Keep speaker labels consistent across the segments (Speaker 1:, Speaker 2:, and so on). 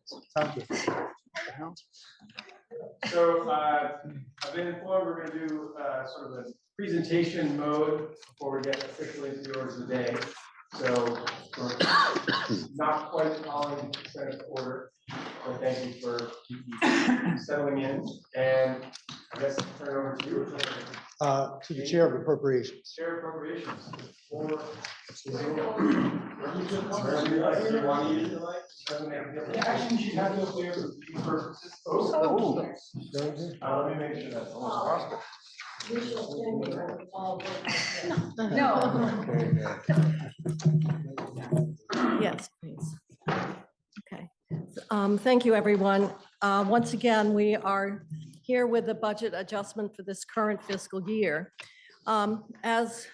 Speaker 1: Sounds good.
Speaker 2: So I've been informed we're going to do sort of a presentation mode before we get officially into the orders of the day. So we're not quite following Senate order. So thank you for settling in. And I guess I'll turn it over to you.
Speaker 1: To the Chair of Appropriations.
Speaker 2: Chair of Appropriations. Actually, you have no clear for these purposes. Let me make sure that's almost
Speaker 3: Yes, please. Okay. Thank you, everyone. Once again, we are here with the budget adjustment for this current fiscal year. As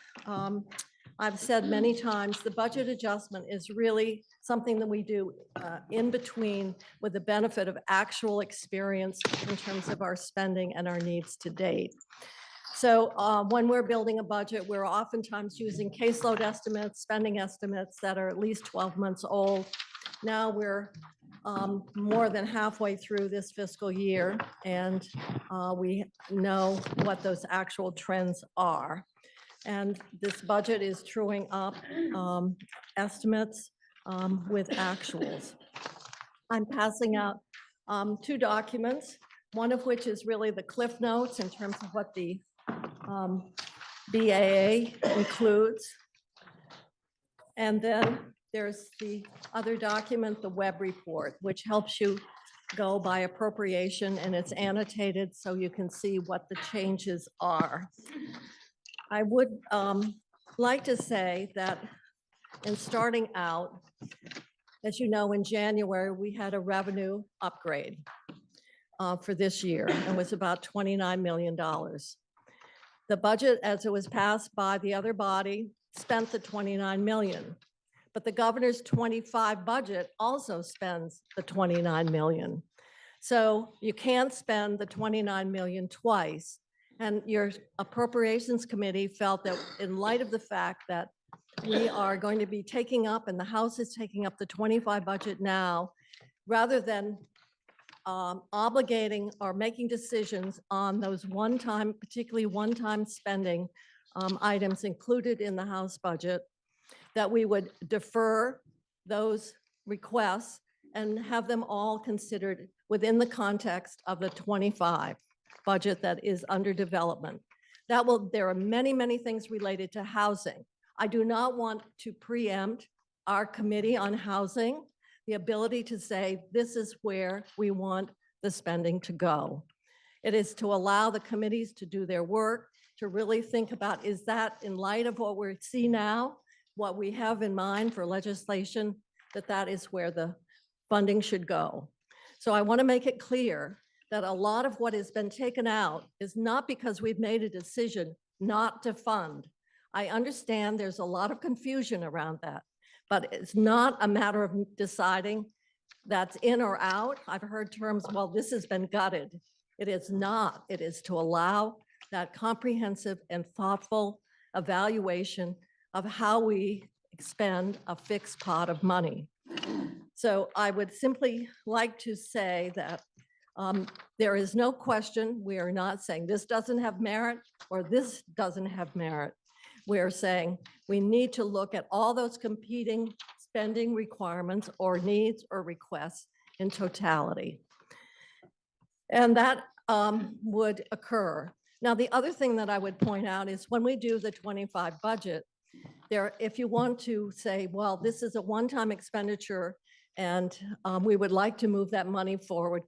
Speaker 3: I've said many times, the budget adjustment is really something that we do in between with the benefit of actual experience in terms of our spending and our needs to date. So when we're building a budget, we're oftentimes using caseload estimates, spending estimates that are at least 12 months old. Now we're more than halfway through this fiscal year, and we know what those actual trends are. And this budget is truing up estimates with actuals. I'm passing out two documents, one of which is really the Cliff Notes in terms of what the BAA includes. And then there's the other document, the web report, which helps you go by appropriation, and it's annotated so you can see what the changes are. I would like to say that in starting out, as you know, in January, we had a revenue upgrade for this year, and was about $29 million. The budget, as it was passed by the other body, spent the $29 million. But the governor's 25 budget also spends the $29 million. So you can't spend the $29 million twice. And your appropriations committee felt that in light of the fact that we are going to be taking up, and the House is taking up the 25 budget now, rather than obligating or making decisions on those one-time, particularly one-time spending items included in the House budget, that we would defer those requests and have them all considered within the context of the 25 budget that is under development. There are many, many things related to housing. I do not want to preempt our committee on housing, the ability to say, this is where we want the spending to go. It is to allow the committees to do their work, to really think about, is that in light of what we see now, what we have in mind for legislation, that is where the funding should go. So I want to make it clear that a lot of what has been taken out is not because we've made a decision not to fund. I understand there's a lot of confusion around that, but it's not a matter of deciding that's in or out. I've heard terms, well, this has been gutted. It is not. It is to allow that comprehensive and thoughtful evaluation of how we expend a fixed pot of money. So I would simply like to say that there is no question, we are not saying this doesn't have merit or this doesn't have merit. We're saying we need to look at all those competing spending requirements or needs or requests in totality. And that would occur. Now, the other thing that I would point out is when we do the 25 budget, if you want to say, well, this is a one-time expenditure and we would like to move that money forward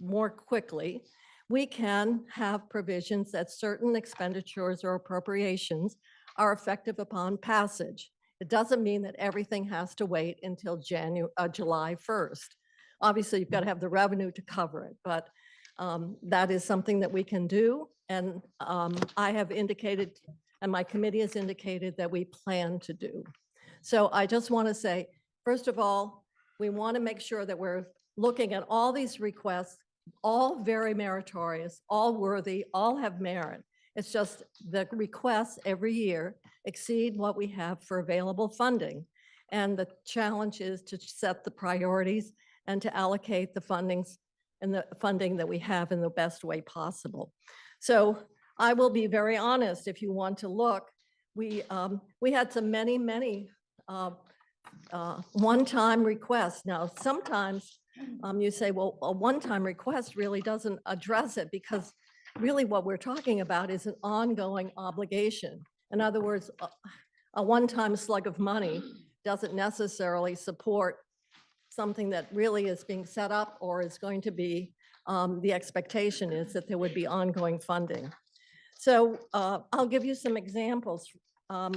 Speaker 3: more quickly, we can have provisions that certain expenditures or appropriations are effective upon passage. It doesn't mean that everything has to wait until July 1st. Obviously, you've got to have the revenue to cover it, but that is something that we can do. And I have indicated, and my committee has indicated that we plan to do. So I just want to say, first of all, we want to make sure that we're looking at all these requests, all very meritorious, all worthy, all have merit. It's just the requests every year exceed what we have for available funding. And the challenge is to set the priorities and to allocate the fundings and the funding that we have in the best way possible. So I will be very honest, if you want to look, we had many one-time requests. Now, sometimes you say, well, a one-time request really doesn't address it, because really what we're talking about is an ongoing obligation. In other words, a one-time slug of money doesn't necessarily support something that really is being set up or is going to be, the expectation is that there would be ongoing funding. So I'll give you some examples.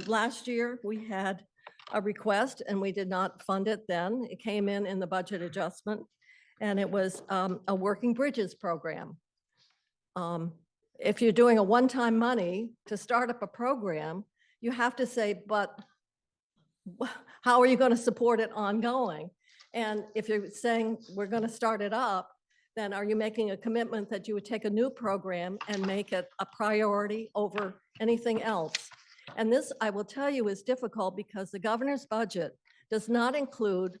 Speaker 3: Last year, we had a request and we did not fund it then. It came in the budget adjustment, and it was a Working Bridges program. If you're doing a one-time money to start up a program, you have to say, but how are you going to support it ongoing? And if you're saying we're going to start it up, then are you making a commitment that you would take a new program and make it a priority over anything else? And this, I will tell you, is difficult because the governor's budget does not include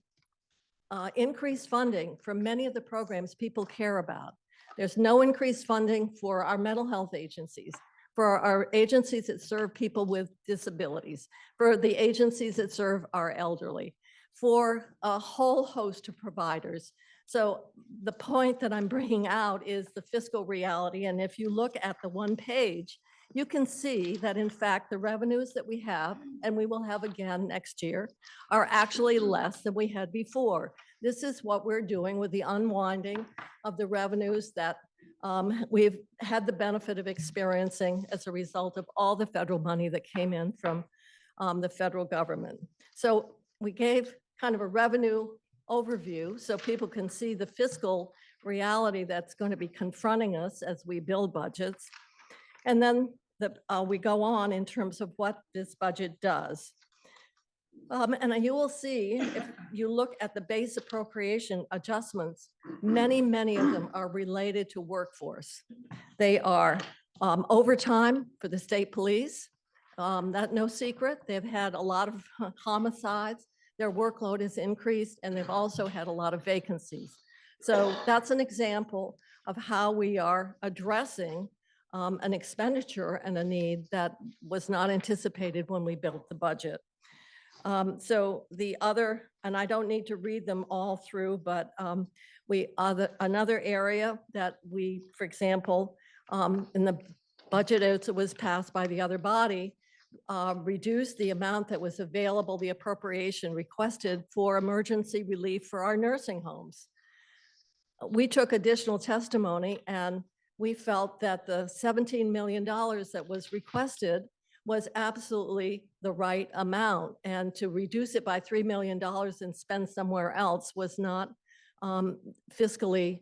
Speaker 3: increased funding for many of the programs people care about. There's no increased funding for our mental health agencies, for our agencies that serve people with disabilities, for the agencies that serve our elderly, for a whole host of providers. So the point that I'm bringing out is the fiscal reality. And if you look at the one page, you can see that in fact, the revenues that we have, and we will have again next year, are actually less than we had before. This is what we're doing with the unwinding of the revenues that we've had the benefit of experiencing as a result of all the federal money that came in from the federal government. So we gave kind of a revenue overview so people can see the fiscal reality that's going to be confronting us as we build budgets. And then we go on in terms of what this budget does. And you will see, if you look at the base appropriation adjustments, many of them are related to workforce. They are overtime for the state police. That's no secret. They've had a lot of homicides. Their workload has increased, and they've also had a lot of vacancies. So that's an example of how we are addressing an expenditure and a need that was not anticipated when we built the budget. So the other, and I don't need to read them all through, but another area that we, for example, in the budget as it was passed by the other body, reduced the amount that was available, the appropriation requested for emergency relief for our nursing homes. We took additional testimony, and we felt that the $17 million that was requested was absolutely the right amount, and to reduce it by $3 million and spend somewhere else was not fiscally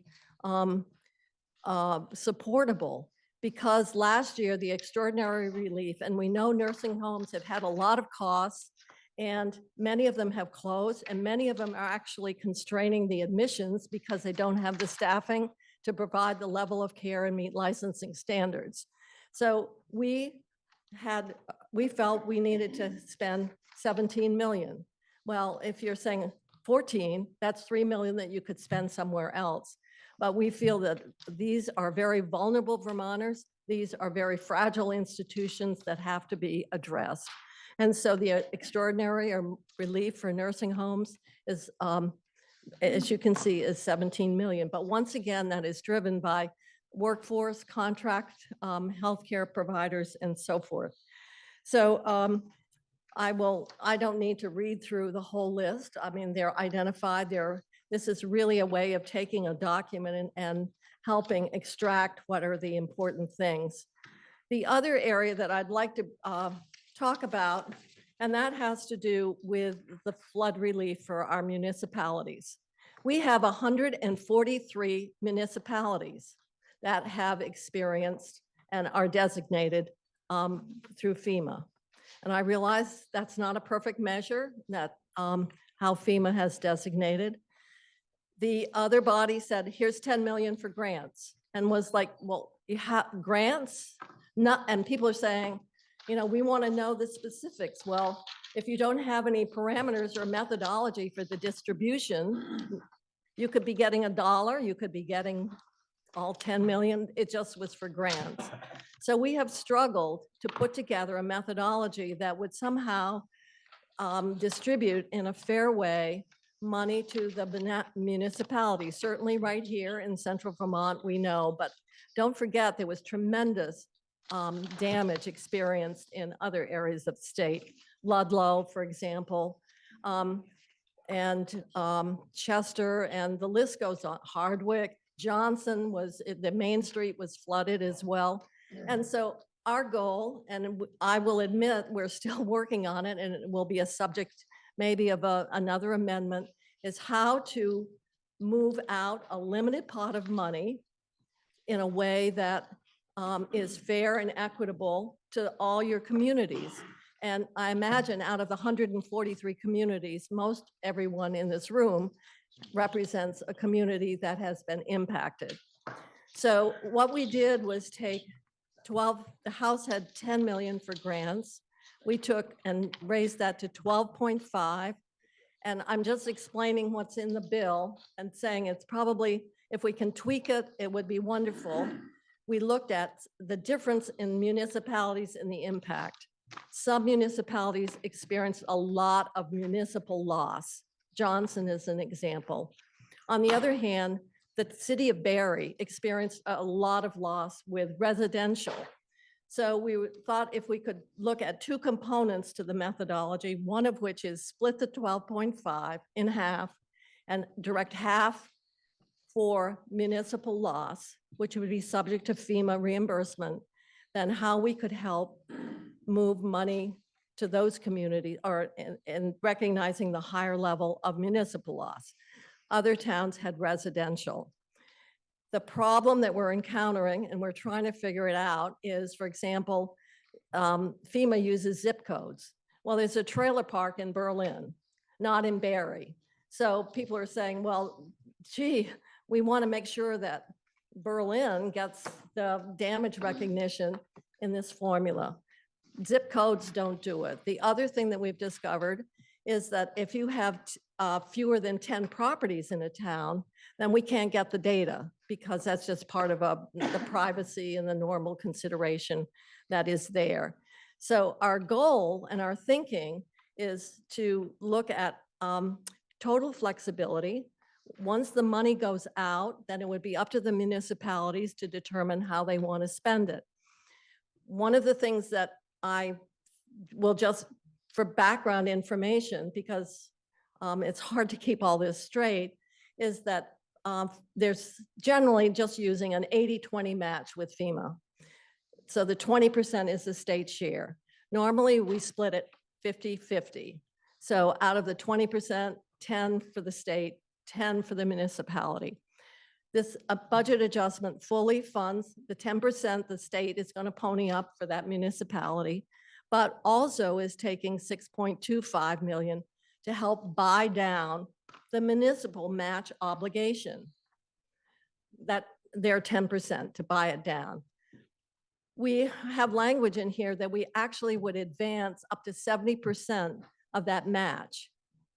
Speaker 3: supportable. Because last year, the extraordinary relief, and we know nursing homes have had a lot of costs, and many of them have closed, and many of them are actually constraining the admissions because they don't have the staffing to provide the level of care and meet licensing standards. So we felt we needed to spend 17 million. Well, if you're saying 14, that's 3 million that you could spend somewhere else. But we feel that these are very vulnerable Vermonters. These are very fragile institutions that have to be addressed. And so the extraordinary relief for nursing homes is, as you can see, is 17 million. But once again, that is driven by workforce, contract, healthcare providers, and so forth. So I don't need to read through the whole list. I mean, they're identified. This is really a way of taking a document and helping extract what are the important things. The other area that I'd like to talk about, and that has to do with the flood relief for our municipalities. We have 143 municipalities that have experienced and are designated through FEMA. And I realize that's not a perfect measure, that how FEMA has designated. The other body said, here's 10 million for grants, and was like, well, you have grants? And people are saying, you know, we want to know the specifics. Well, if you don't have any parameters or methodology for the distribution, You could be getting $1, you could be getting all 10 million. It just was for grants. So we have struggled to put together a methodology that would somehow distribute in a fair way money to the municipalities. Certainly right here in central Vermont, we know, but don't forget there was tremendous damage experienced in other areas of the state. Ludlow, for example, and Chester, and the list goes on. Hardwick, Johnson was, the Main Street was flooded as well. And so our goal, and I will admit, we're still working on it, and it will be a subject maybe of another amendment, is how to move out a limited pot of money in a way that is fair and equitable to all your communities. And I imagine out of the 143 communities, most everyone in this room represents a community that has been impacted. So what we did was take 12, the House had 10 million for grants. We took and raised that to 12.5. And I'm just explaining what's in the bill and saying it's probably, if we can tweak it, it would be wonderful. We looked at the difference in municipalities and the impact. Some municipalities experienced a lot of municipal loss. Johnson is an example. On the other hand, the city of Barry experienced a lot of loss with residential. So we thought if we could look at two components to the methodology, one of which is split the 12.5 in half and direct half for municipal loss, which would be subject to FEMA reimbursement, then how we could help move money to those communities, or in recognizing the higher level of municipal loss. Other towns had residential. The problem that we're encountering, and we're trying to figure it out, is, for example, FEMA uses zip codes. Well, there's a trailer park in Berlin, not in Barry. So people are saying, well, gee, we want to make sure that Berlin gets the damage recognition in this formula. Zip codes don't do it. The other thing that we've discovered is that if you have fewer than 10 properties in a town, then we can't get the data because that's just part of the privacy and the normal consideration that is there. So our goal and our thinking is to look at total flexibility. Once the money goes out, then it would be up to the municipalities to determine how they want to spend it. One of the things that I will just, for background information, because it's hard to keep all this straight, is that there's generally just using an 80-20 match with FEMA. So the 20% is the state share. Normally we split it 50-50. So out of the 20%, 10 for the state, 10 for the municipality. This budget adjustment fully funds the 10% the state is going to pony up for that municipality, but also is taking 6.25 million to help buy down the municipal match obligation, that they're 10% to buy it down. We have language in here that we actually would advance up to 70% of that match.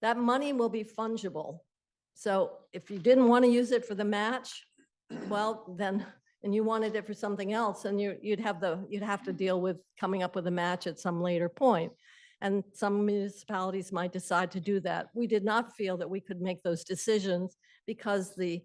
Speaker 3: That money will be fungible. So if you didn't want to use it for the match, well, then, and you wanted it for something else, and you'd have to deal with coming up with a match at some later point. And some municipalities might decide to do that. We did not feel that we could make those decisions because the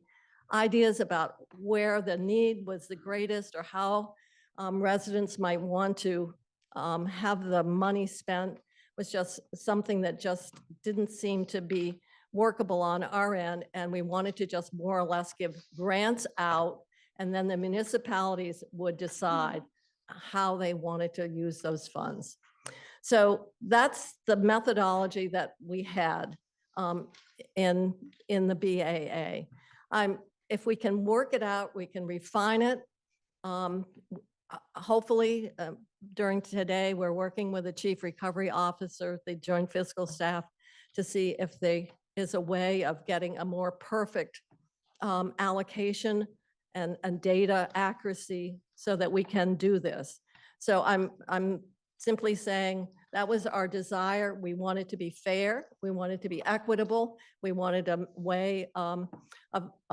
Speaker 3: ideas about where the need was the greatest or how residents might want to have the money spent was just something that just didn't seem to be workable on our end. And we wanted to just more or less give grants out, and then the municipalities would decide how they wanted to use those funds. So that's the methodology that we had in the BAA. If we can work it out, we can refine it. Hopefully, during today, we're working with the Chief Recovery Officer, the Joint Fiscal Staff, to see if there is a way of getting a more perfect allocation and data accuracy so that we can do this. So I'm simply saying That was our desire. We wanted to be fair. We wanted to be equitable. We wanted a way of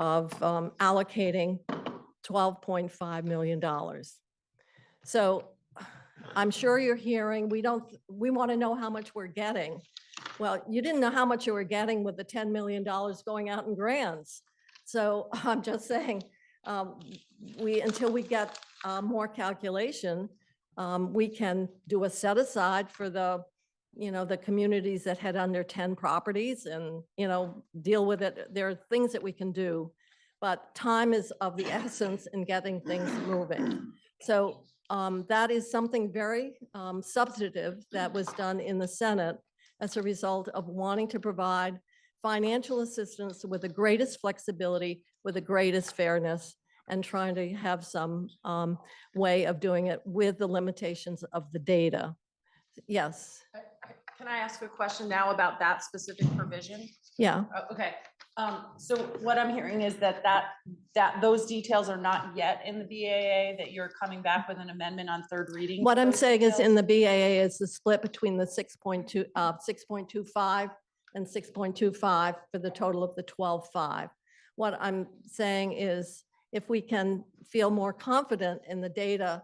Speaker 3: allocating $12.5 million. So I'm sure you're hearing, we want to know how much we're getting. Well, you didn't know how much you were getting with the $10 million going out in grants. So I'm just saying, until we get more calculation, we can do a set aside for the communities that had under 10 properties and, deal with it. There are things that we can do, but time is of the essence in getting things moving. So that is something very substantive that was done in the Senate as a result of wanting to provide financial assistance with the greatest flexibility, with the greatest fairness, and trying to have some way of doing it with the limitations of the data. Yes,
Speaker 4: Can I ask a question now about that specific provision?
Speaker 3: yeah.
Speaker 4: Okay, so what I'm hearing is that those details are not yet in the BAA, that you're coming back with an amendment on third reading?
Speaker 3: What
Speaker 4: for
Speaker 3: I'm
Speaker 4: those
Speaker 3: saying is in
Speaker 4: details?
Speaker 3: the BAA is the split between the 6.25 and 6.25 for the total of the 12.5. What I'm saying is if we can feel more confident in the data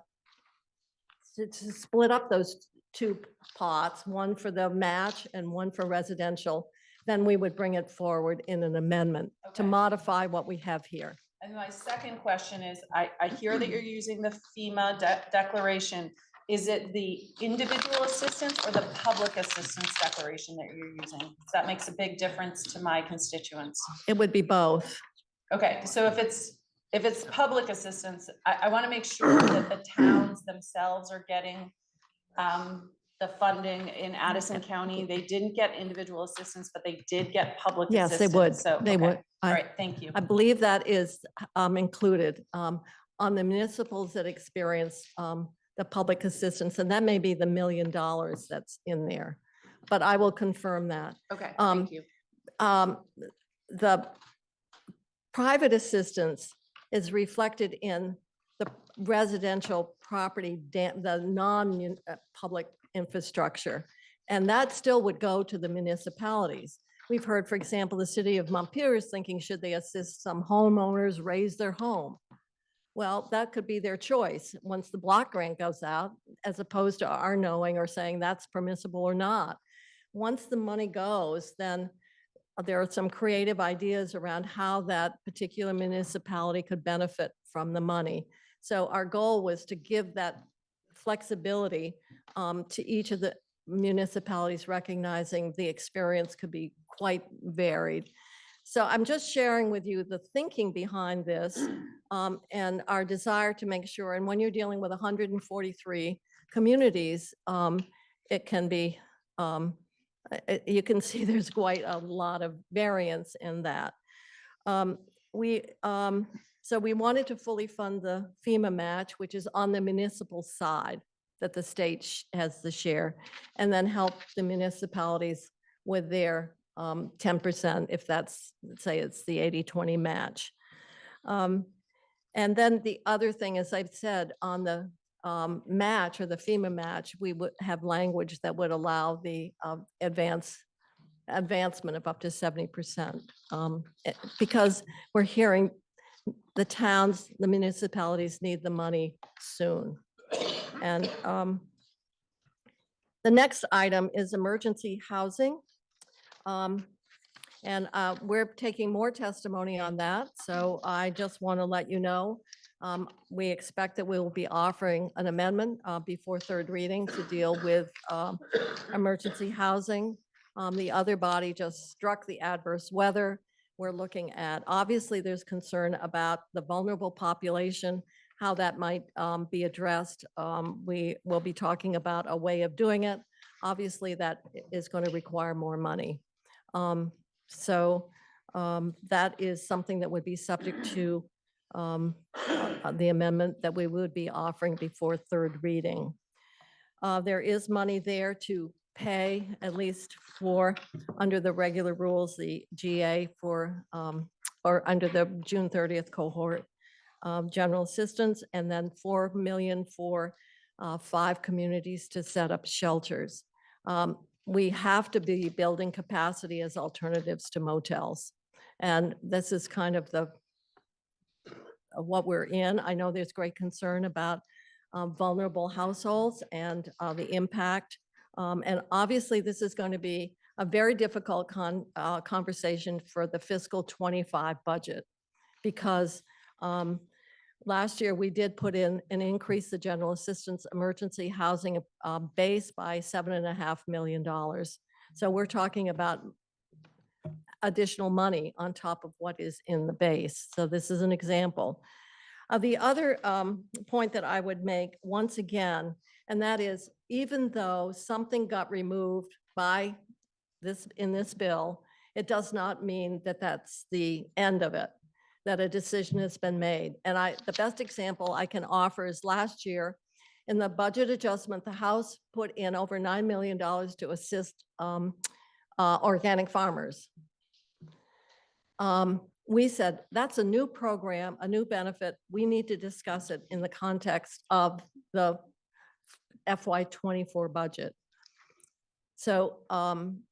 Speaker 3: to split up those two pots, one for the match and one for residential, then we would bring it forward in an amendment to
Speaker 4: Okay.
Speaker 3: modify what we have here.
Speaker 4: And my second question is, I hear that you're using the FEMA declaration. Is it the individual assistance or the public assistance declaration that you're using? That makes a big difference to my constituents.
Speaker 3: It would be both.
Speaker 4: Okay, so if it's public assistance, I want to make sure that the towns themselves are getting the funding in Addison County. They didn't get individual assistance, but they did get public
Speaker 3: Yes,
Speaker 4: assistance.
Speaker 3: they would.
Speaker 4: So,
Speaker 3: They
Speaker 4: okay.
Speaker 3: would.
Speaker 4: All right, thank you.
Speaker 3: I believe that is included on the municipals that experience the public assistance, and that may be the $1 million that's in there. But I will confirm that.
Speaker 4: Okay, thank you.
Speaker 3: The private assistance is reflected in the residential property, the non-public infrastructure. And that still would go to the municipalities. We've heard, for example, the city of Montpelier is thinking, should they assist some homeowners raise their home? Well, that could be their choice once the block grant goes out, as opposed to our knowing or saying that's permissible or not. Once the money goes, then there are some creative ideas around how that particular municipality could benefit from the money. So our goal was to give that flexibility to each of the municipalities, recognizing the experience could be quite varied. So I'm just sharing with you the thinking behind this and our desire to make sure, and when you're dealing with 143 communities, it can be, you can see there's quite a lot of variance in that. So we wanted to fully fund the FEMA match, which is on the municipal side that the state has the share, and then help the municipalities with their 10%, if that's, say it's the 80-20 match. And then the other thing, as I've said, on the match or the FEMA match, we would have language that would allow the advancement of up to 70%. Because we're hearing the towns, the municipalities need the money soon. And the next item is emergency housing. And we're taking more testimony on that. So I just want to let you know, we expect that we will be offering an amendment before third reading to deal with emergency housing. The other body just struck the adverse weather. We're looking at, obviously there's concern about the vulnerable population, how that might be addressed. We will be talking about a way of doing it. Obviously that is going to require more money. So that is something that would be subject to the amendment that we would be offering before third reading. There is money there to pay, at least for, under the regular rules, the GA for, or under the June 30th cohort general assistance, and then $4 million for 5 communities to set up shelters. We have to be building capacity as alternatives to motels. And this is kind of what we're in. I know there's great concern about vulnerable households and the impact. And obviously, this is going to be a very difficult conversation for the fiscal '25 budget, because last year we did put in an increase the general assistance emergency housing base by $7.5 million. So we're talking about additional money on top of what is in the base. So this is an example. The other point that I would make once again, and that is, even though something got removed by in this bill, it does not mean that that's the end of it, that a decision has been made. And the best example I can offer is last year in the budget adjustment, the House put in over $9 million to assist organic farmers. We said, that's a new program, a new benefit. We need to discuss it in the context of the FY24 budget. So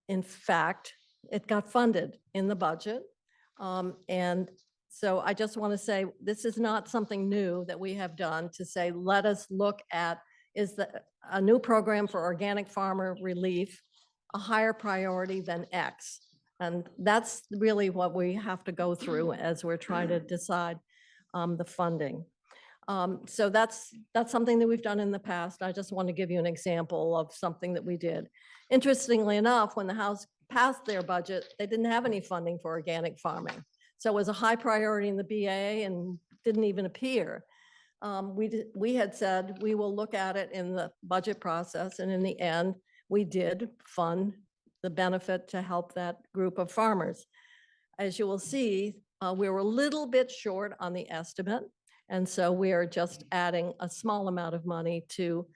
Speaker 3: in fact, it got funded in the budget. And so I just want to say, this is not something new that we have done to say, let us look at, is a new program for organic farmer relief a higher priority than X? And that's really what we have to go through as we're trying to decide the funding. So that's something that we've done in the past. I just want to give you an example of something that we did. Interestingly enough, when the House passed their budget, they didn't have any funding for organic farming. So it was a high priority in the BA and didn't even appear. We had said we will look at it in the budget process, and in the end, we did fund the benefit to help that group of farmers. As you will see, we were a little bit short on the estimate, and so we are just adding a small amount of money to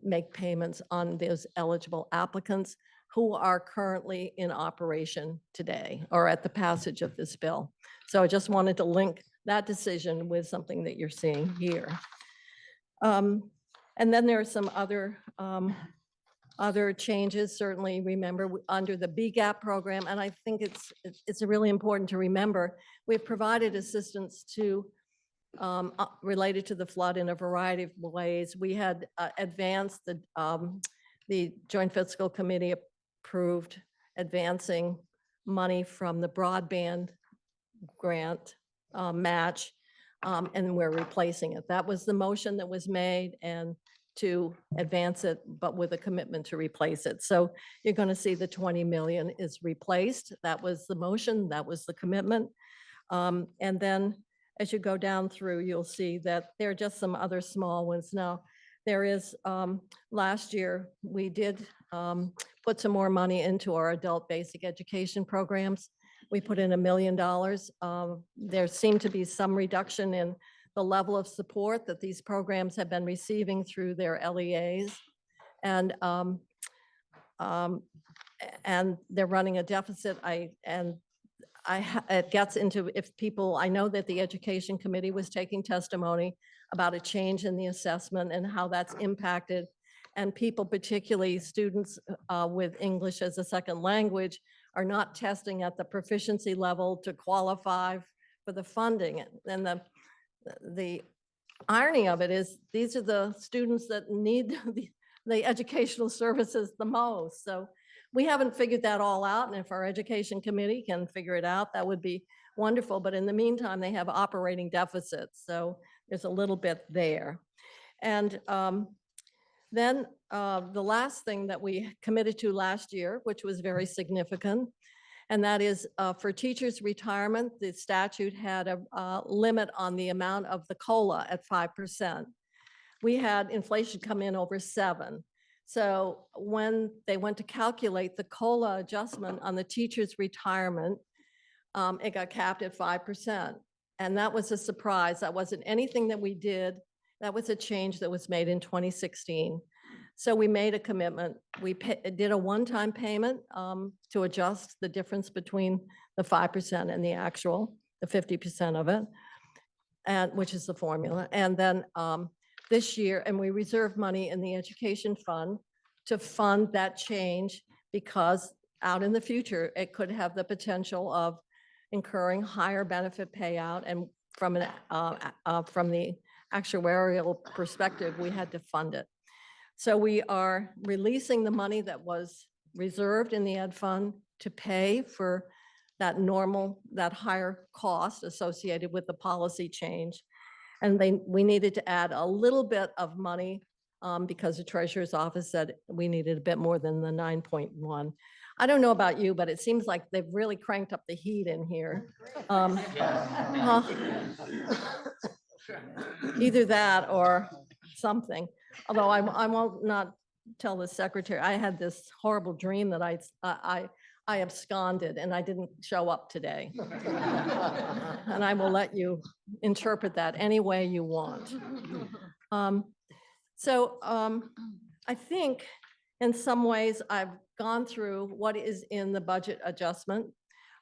Speaker 3: make payments on those eligible applicants who are currently in operation today or at the passage of this bill. So I just wanted to link that decision with something that you're seeing here. And then there are some other changes. Certainly, remember, under the BGAP program, and I think it's really important to remember, we've provided assistance to related to the flood in a variety of ways. We had advanced the Joint Fiscal Committee approved advancing money from the broadband grant match, and we're replacing it. That was the motion that was made, and to advance it, but with a commitment to replace it. So you're going to see the 20 million is replaced. That was the motion, that was the commitment. And then as you go down through, you'll see that there are just some other small ones. Now, there is, last year, we did put some more money into our adult basic education programs. We put in $1 million. There seemed to be some reduction in the level of support that these programs have been receiving through their LEAs. And they're running a deficit. It gets into, if people, I know that the Education Committee was taking testimony about a change in the assessment and how that's impacted. And people, particularly students with English as a second language, are not testing at the proficiency level to qualify for the funding. And the irony of it is, these are the students that need the educational services the most. So we haven't figured that all out. And if our Education Committee can figure it out, that would be wonderful. But in the meantime, they have operating deficits. So there's a little bit there. And then the last thing that we committed to last year, which was very significant, and that is for teachers' retirement, the statute had a limit on the amount of the COLA at 5%. We had inflation come in over 7%. So when they went to calculate the COLA adjustment on the teacher's retirement, it got capped at 5%. And that was a surprise. That wasn't anything that we did. That was a change that was made in 2016. So we made a commitment. We did a one-time payment to adjust the difference between the 5% and the actual, the 50% of it, and which is the formula. And then this year, and we reserved money in the education fund to fund that change because out in the future, it could have the potential of incurring higher benefit payout. And from the actuarial perspective, we had to fund it. So we are releasing the money that was reserved in the ed fund to pay for that higher cost associated with the policy change. And we needed to add a little bit of money because the treasurer's office said we needed a bit more than the 9.1. I don't know about you, but it seems like they've really cranked up the heat in here. Either that or something. Although I won't not tell the secretary, I had this horrible dream that I absconded and I didn't show up today. And I will let you interpret that any way you want. I think in some ways I've gone through what is in the budget adjustment.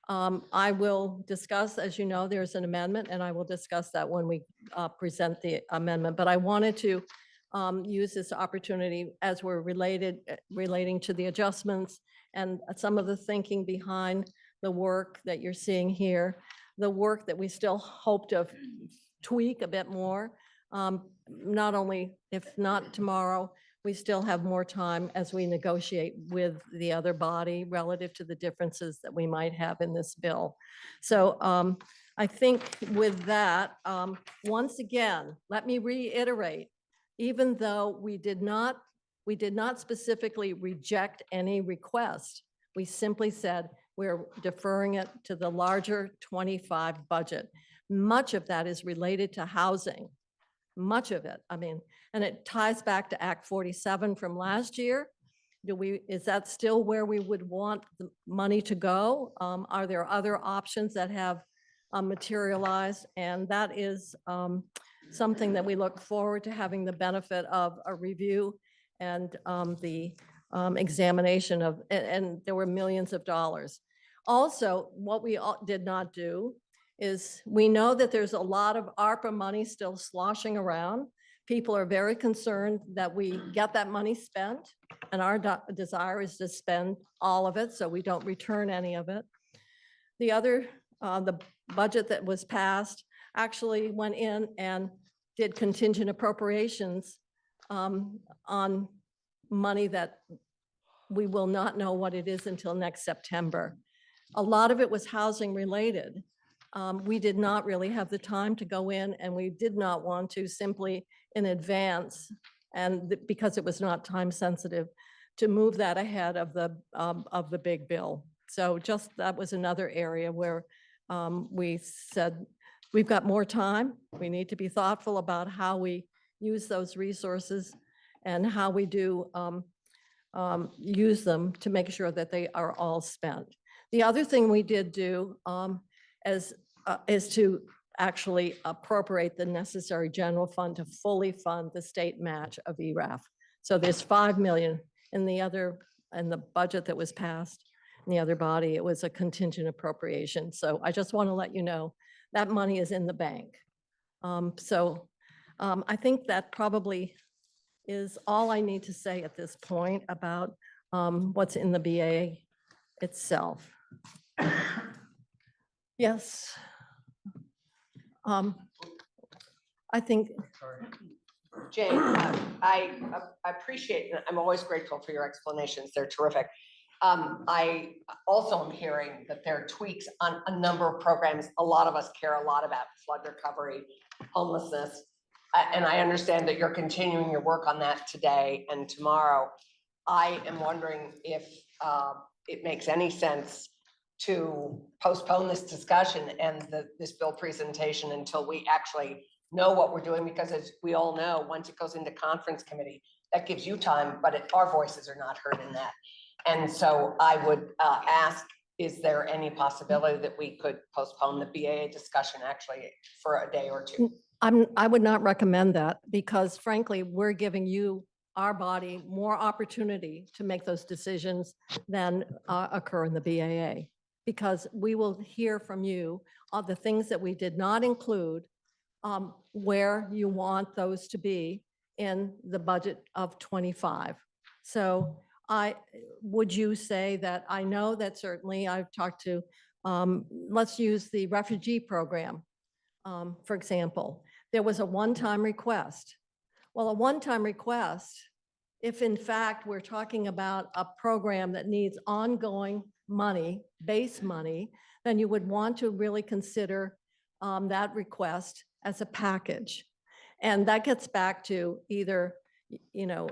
Speaker 3: I will discuss, as you know, there's an amendment and I will discuss that when we present the amendment. But I wanted to use this opportunity as we're relating to the adjustments and some of the thinking behind the work that you're seeing here, the work that we still hope to tweak a bit more. Not only, if not tomorrow, we still have more time as we negotiate with the other body relative to the differences that we might have in this bill. So I think with that, once again, let me reiterate, even though we did not specifically reject any request, we simply said we're deferring it to the larger 25 budget. Much of that is related to housing. Much of it, I mean, and it ties back to Act 47 from last year. Is that still where we would want the money to go? Are there other options that have materialized? And that is something that we look forward to having the benefit of a review and the examination of, and there were millions of dollars. Also, what we did not do is we know that there's a lot of ARPA money still sloshing around. People are very concerned that we get that money spent, and our desire is to spend all of it so we don't return any of it. The budget that was passed actually went in and did contingent appropriations on money that we will not know what it is until next September. A lot of it was housing related. We did not really have the time to go in, and we did not want to simply in advance, and because it was not time sensitive, to move that ahead of the big bill. So just that was another area where we said, we've got more time. We need to be thoughtful about how we use those resources and how we do use them to make sure that they are all spent. The other thing we did do is to actually appropriate the necessary general fund to fully fund the state match of ERAF. So there's 5 million in the budget that was passed in the other body. It was a contingent appropriation. So I just want to let you know that money is in the bank. I think that probably is all I need to say at this point about what's in the BA itself. Yes. I think.
Speaker 5: Jane, I appreciate, and I'm always grateful for your explanations. They're terrific. I also am hearing that there are tweaks on a number of programs. A lot of us care a lot about flood recovery, homelessness, and I understand that you're continuing your work on that today and tomorrow. I am wondering if it makes any sense to postpone this discussion and this bill presentation until we actually know what we're doing, because as we all know, once it goes into conference committee, that gives you time, but our voices are not heard in that. And so I would ask, is there any possibility that we could postpone the BAA discussion actually for a day or two?
Speaker 3: I would not recommend that, because frankly, we're giving you, our body, more opportunity to make those decisions than occur in the BAA, because we will hear from you on the things that we did not include, where you want those to be in the budget of 25. So would you say that, I know that certainly I've talked to, let's use the refugee program, for example. There was a one-time request. Well, a one-time request, if in fact we're talking about a program that needs ongoing money, base money, then you would want to really consider that request as a package. And that gets back to either, you know,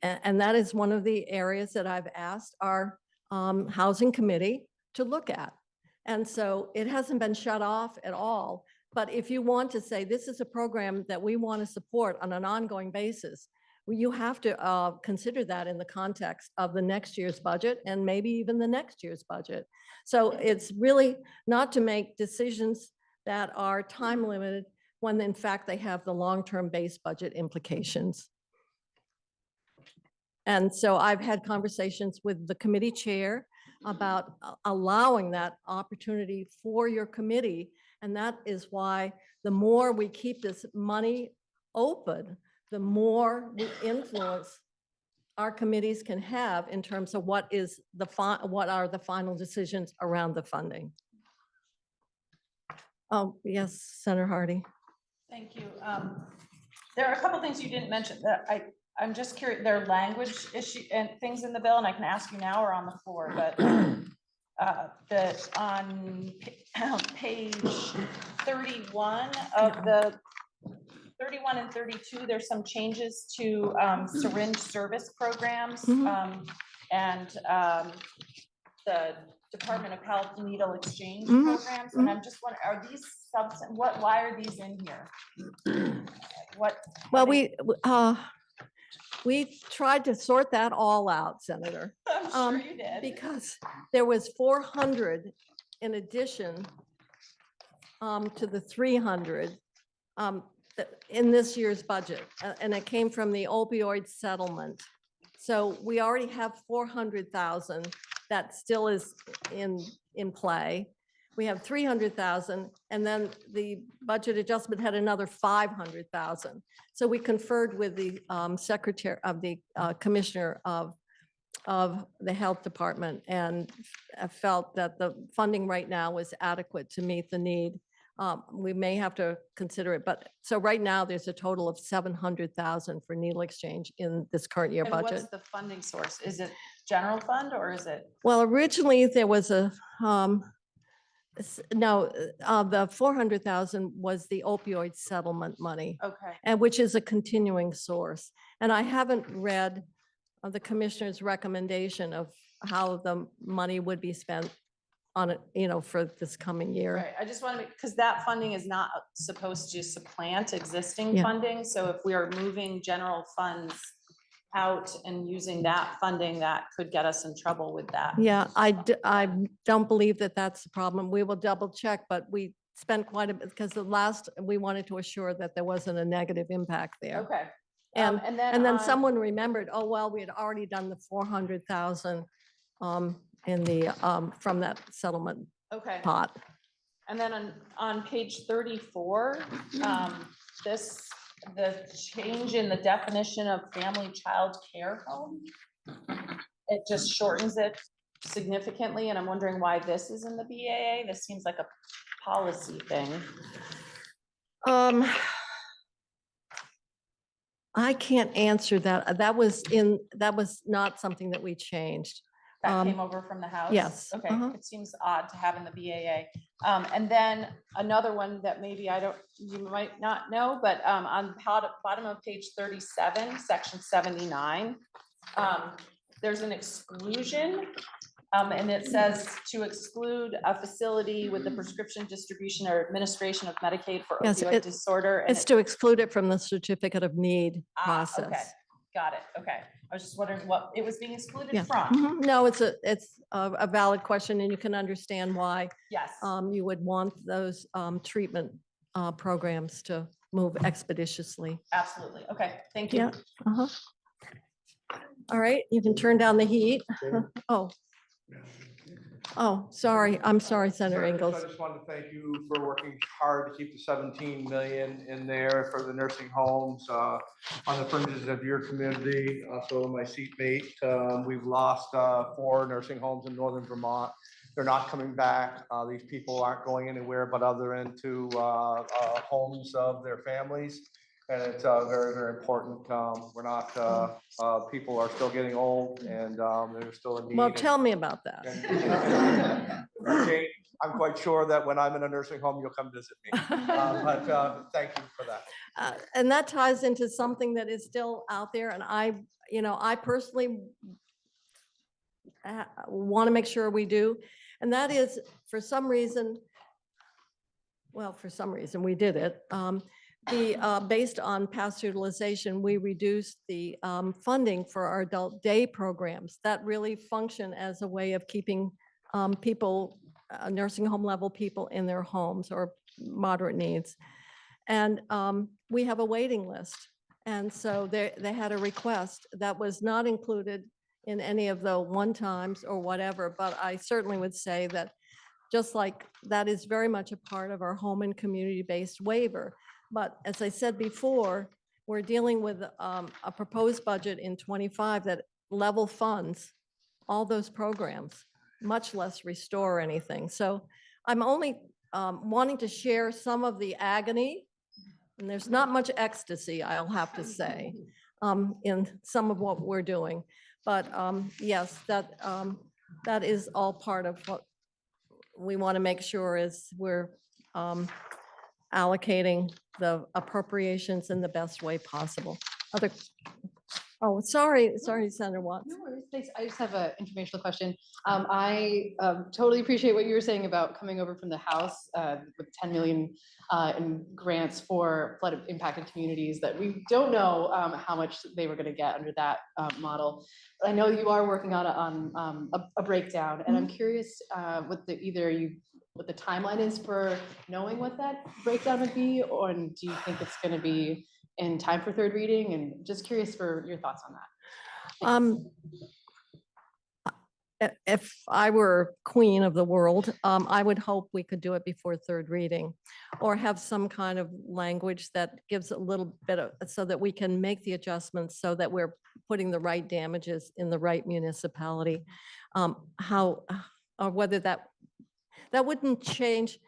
Speaker 3: and that is one of the areas that I've asked our housing committee to look at. And so it hasn't been shut off at all. But if you want to say this is a program that we want to support on an ongoing basis, well, you have to consider that in the context of the next year's budget and maybe even the next year's budget. So it's really not to make decisions that are time limited when in fact they have the long-term base budget implications. And so I've had conversations with the committee chair about allowing that opportunity for your committee. And that is why the more we keep this money open, the more influence our committees can have in terms of what are the final decisions around the funding. Oh, yes, Senator Hardy.
Speaker 4: Thank you. There are a couple things you didn't mention that I'm just curious, there are language issue and things in the bill, and I can ask you now or on the floor, but that on page 31 of the 31 and 32, there's some changes to syringe service programs and the Department of Health needle exchange programs. And I'm just wondering, are these why are these in here? What?
Speaker 3: Well, we tried to sort that all out, Senator.
Speaker 4: I'm sure you did.
Speaker 3: Because there was 400 in addition to the 300 in this year's budget, and it came from the opioid settlement. So we already have 400,000 that still is in play. We have 300,000, and then the budget adjustment had another 500,000. So we conferred with the secretary of the commissioner of the health department, and I felt that the funding right now was adequate to meet the need. We may have to consider it, but so right now there's a total of 700,000 for needle exchange in this current year
Speaker 4: And
Speaker 3: budget.
Speaker 4: what's the funding source? Is it general fund or is it?
Speaker 3: Well, originally there was a, no, the 400,000 was the opioid settlement money,
Speaker 4: Okay.
Speaker 3: and which is a continuing source. And I haven't read the commissioner's recommendation of how the money would be spent on it, you know, for this coming year.
Speaker 4: Right. I just want to make, because that funding is not supposed to supplant existing
Speaker 3: Yeah.
Speaker 4: funding. So if we are moving general funds out and using that funding, that could get us in trouble with that.
Speaker 3: Yeah, I don't believe that that's the problem. We will double check, but we spent quite a bit, because we wanted to assure that there wasn't a negative impact there.
Speaker 4: Okay.
Speaker 3: And then
Speaker 4: on-
Speaker 3: someone remembered, oh, well, we had already done the 400,000 in the, from that settlement
Speaker 4: Okay.
Speaker 3: pot.
Speaker 4: And then on page 34, the change in the definition of family child care home, it just shortens it significantly, and I'm wondering why this is in the BAA. This seems like a policy thing.
Speaker 3: I can't answer that. That was not something that we changed.
Speaker 4: That came over from the House?
Speaker 3: Yes,
Speaker 4: Okay,
Speaker 3: uh-huh.
Speaker 4: it seems odd to have in the BAA. And then another one that maybe you might not know, but on bottom of page 37, section 79, there's an exclusion. And it says to exclude a facility with the prescription distribution or administration of Medicaid for
Speaker 3: Yes,
Speaker 4: opioid disorder. And
Speaker 3: It's to exclude it from the certificate of need
Speaker 4: Okay,
Speaker 3: process.
Speaker 4: got it. Okay. I was just wondering what it was being excluded
Speaker 3: Yeah.
Speaker 4: from.
Speaker 3: No, it's a valid question, and you can understand why
Speaker 4: Yes.
Speaker 3: you would want those treatment programs to move expeditiously.
Speaker 4: Absolutely. Okay. Thank you.
Speaker 3: Yeah. Uh-huh. All right, you can turn down the heat. Oh, Oh, sorry. I'm sorry, Senator
Speaker 6: Sorry,
Speaker 3: Ingles.
Speaker 6: I just wanted to thank you for working hard to keep the 17 million in there for the nursing homes on the fringes of your community. Also, my seatmate, we've lost 4 nursing homes in northern Vermont. They're not coming back. These people aren't going anywhere but other into homes of their families. And it's very, very important. We're not, people are still getting old and they're still in need.
Speaker 3: Well, tell me about that.
Speaker 6: Jane, I'm quite sure that when I'm in a nursing home, you'll come visit me. But thank you for that.
Speaker 3: And that ties into something that is still out there. And I personally want to make sure we do. And that is, for some reason we did it. Based on past utilization, we reduced the funding for our adult day programs that really function as a way of keeping people, nursing home level people in their homes or moderate needs. And we have a waiting list. And so they had a request that was not included in any of the one-times or whatever, but I certainly would say that just like that is very much a part of our home and community-based waiver. But as I said before, we're dealing with a proposed budget in 25 that level funds all those programs, much less restore anything. So I'm only wanting to share some of the agony, and there's not much ecstasy, I'll have to say, in some of what we're doing. But yes, that is all part of what we want to make sure is we're allocating the appropriations in the best way possible. Sorry, Senator Watts.
Speaker 7: No worries, thanks. I just have an informational question. I totally appreciate what you were saying about coming over from the House with 10 million in grants for flood impacted communities that we don't know how much they were going to get under that model. But I know you are working on a breakdown, and I'm curious what the timeline is for knowing what that breakdown would be, or do you think it's going to be in time for third reading? And just curious for your thoughts on that.
Speaker 3: If I were queen of the world, I would hope we could do it before third reading or have some kind of language that gives a little bit of, so that we can make the adjustments so that we're putting the right damages in the right municipality. Or whether that wouldn't change,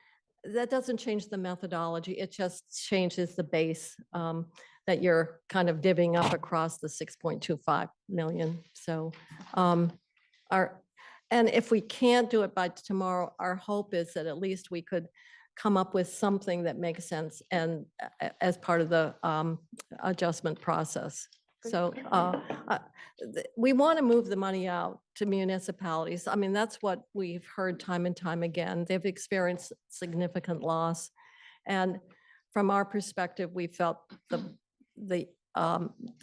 Speaker 3: that doesn't change the methodology. It just changes the base that you're kind of divvying up across the 6.25 million. So and if we can't do it by tomorrow, our hope is that at least we could come up with something that makes sense and as part of the adjustment process. So we want to move the money out to municipalities. I mean, that's what we've heard time and time again. They've experienced significant loss. And from our perspective, we felt the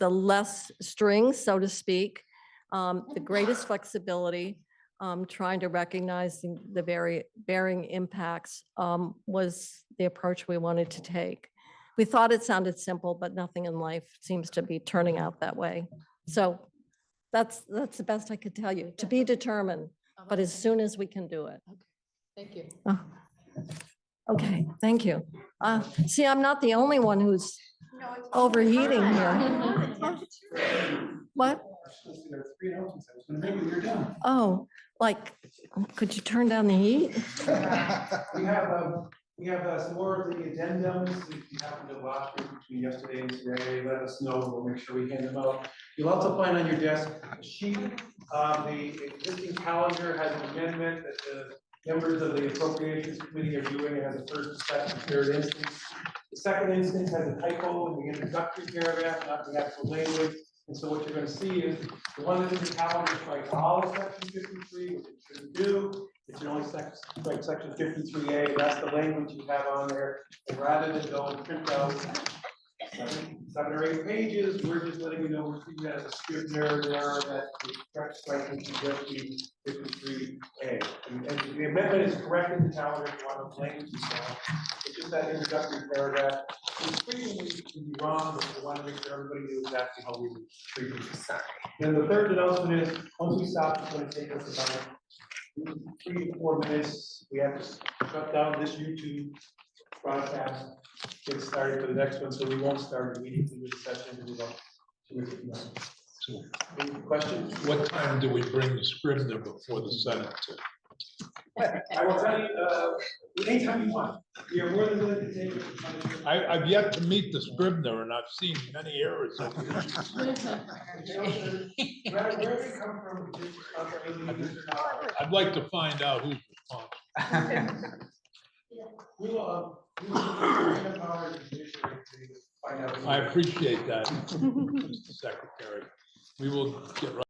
Speaker 3: less strings, so to speak, the greatest flexibility, trying to recognize the varying impacts was the approach we wanted to take. We thought it sounded simple, but nothing in life seems to be turning out that way. So that's the best I could tell you, to be determined, but as soon as we can do it.
Speaker 7: Thank you.
Speaker 3: Okay, thank you. See, I'm not the only one who's overheating here. What? Oh, like, could you turn down the heat?
Speaker 2: We have some more of the addendums. If you happen to watch it between yesterday and today, let us know. We'll make sure we hand them out. You'll also find on your desk a sheet. The existing calendar has an amendment that the members of the Appropriations Committee are doing. It has a first, second, third instance. The second instance has a typo in the introductory paragraph, not the actual language. And so what you're going to see is the one that's in the calendar strikes all of section 53, which it shouldn't do. It should only strike section 53A. That's the language you have on there. And rather than go and print out 7 or 8 pages, we're just letting you know we're treating that as a scrivener error that the correct citation should just be 53A. And the amendment is correct in the calendar if you want to language itself. It's just that introductory paragraph. It's frequently can be wrong, but we want to make sure everybody knew exactly how we would treat it. Then the third announcement is, once we stop, it's going to take us about 3 to 4 minutes. We have to shut down this YouTube broadcast, get started for the next one, so we won't start immediately with the session. We won't. Any questions?
Speaker 8: What time do we bring the Scribner before the Senate?
Speaker 2: I will tell you, anytime you want. You're more than willing to take it.
Speaker 8: I've yet to meet the Scribner, and I've seen many errors over the years.
Speaker 2: Where they come from?
Speaker 8: I'd like to find out who's responsible.
Speaker 2: We will, we will empower the judiciary to find out.
Speaker 8: I appreciate that, Mr. Secretary. We will get right